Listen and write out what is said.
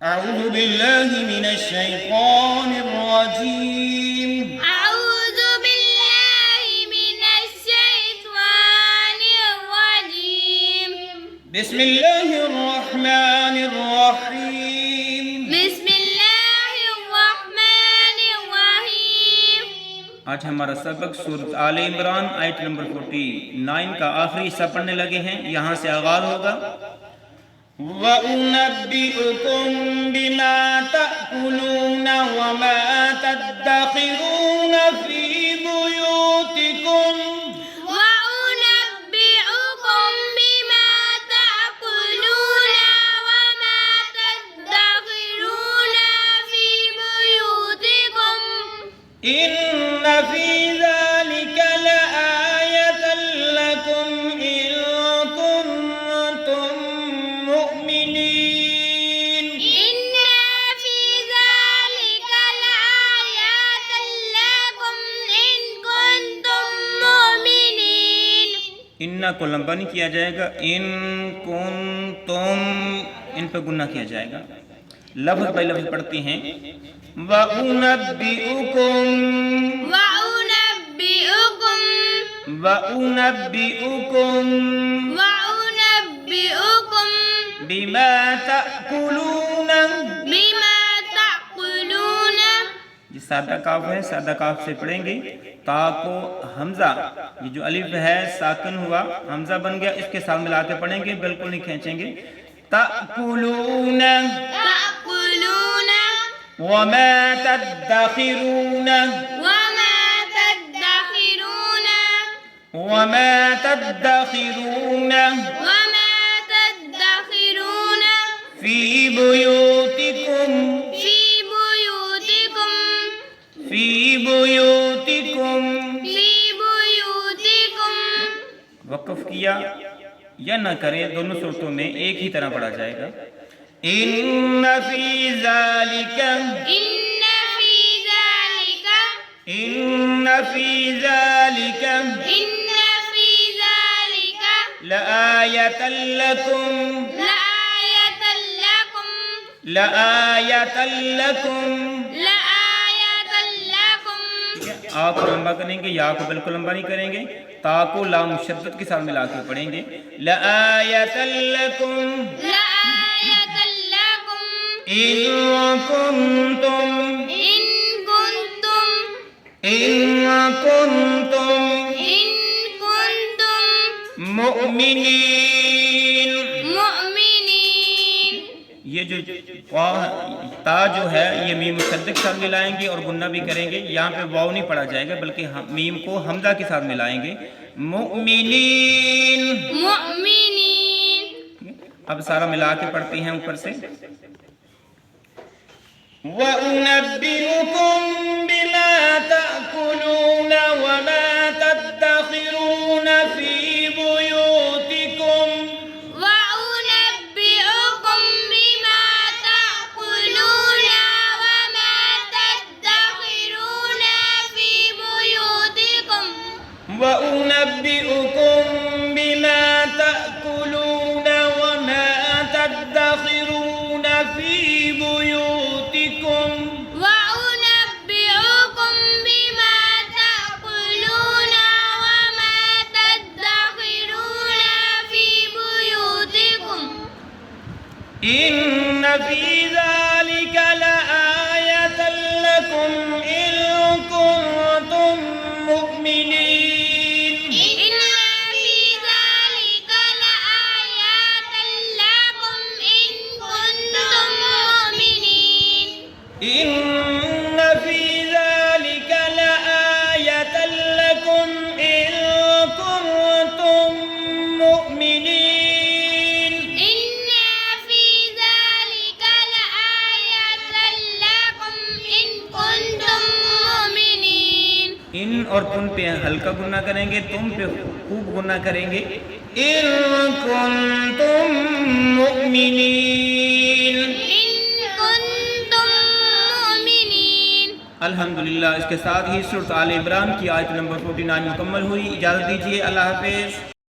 أعوذ بالله من الشيطان الرجيم أعوذ بالله من الشيطان الرجيم بسم الله الرحمن الرحيم بسم الله الرحمन الرحيम। आज हमारा सबक सूरत आल इमरान आयत नंबर 49 का आखिरी हिस्सा पढ़ने लगे हैं। यहाँ से आगाज होगा। वउनब्बिउकुम बिमा तअकुलून वमा तद्दखिरून फी बुयूतिकुम وأنبئكم بما تأكلون وما تدخرون في بيوتكم إن في ذلك لآية لكم إن كنتم مؤمنين إن في ذلك لآيات لكم إن كنتم مؤمنين। इन्ना को लंबा नहीं किया जाएगा, इन कुन तुम इन पर गुन्ना किया जाएगा। लफ्ज बाई लफ्ज पढ़ती हैं। वउनब्बिउकुम وأنبئكم वउनब्बिउकुम وأنبئكم बिमा तअकुलून بما تأكلون। ये सादा काफ है, सादा काफ से पढ़ेंगे। ता को हमजा, ये जो अलिफ है साकिन हुआ, हमजा बन गया, इसके साथ मिला के पढ़ेंगे, बिल्कुल नहीं खींचेंगे। तअकुलून تأكلون वमा तद्दखिरून وما تدخرون वमा तद्दखिरून وما تدخرون في بيوتكم في بيوتكم في بيوتكم في بيوتكم। वक़्फ़ किया या ना करें, दोनों सूरतों में एक ही तरह पढ़ा जाएगा। إن في ذلك إن في ذلك إن في ذلك إن في ذلك لآية لكم لآية لكم لآية لكم لآية لكم। आ को लंबा करेंगे, या को बिल्कुल लंबा नहीं करेंगे। ता को लाम मुशद्दद के साथ मिला के पढ़ेंगे। لآية لكم لآية لكم إن كنتم إن كنتم إن كنتم مؤمنين مؤمنين। ये जो ता जो है ये मीम मुशद्दद के साथ मिलाएंगे और गुन्ना भी करेंगे। यहाँ पे वाव नहीं पढ़ा जाएगा, बल्कि मीम को हमजा के साथ मिलाएंगे। मुमिनीन मुमिनीन। अब सारा मिला के पढ़ते हैं ऊपर से। وأنبئكم بما تأكلون وما تدخرون في بيوتكم وأنبئكم بما تأكلون وما تدخرون في بيوتكم وأنبئكم بما تأكلون وما تدخرون في بيوتكم وأنبئكم بما تأكلون وما تدخرون في بيوتكم إن في ذلك لآية لكم إن كنتم مؤمنين إن في ذلك لآيات لكم إن كنتم مؤمنين إن في ذلك لآية لكم إن كنتم مؤمنين إن في ذلك لآية لكم إن كنتم مؤمنين। इन और तुम पे हल्का गुन्ना करेंगे, तुम पे खूब गुन्ना करेंगे। إن كنتم مؤمنين إن كنتم مؤمنين। अल्हम्दुलिल्लाह। इसके साथ ही सूरत आल इमरान की आयत नंबर 49 मुकम्मल हुई। इजाज़त दीजिए, अल्लाह हाफ़िज़।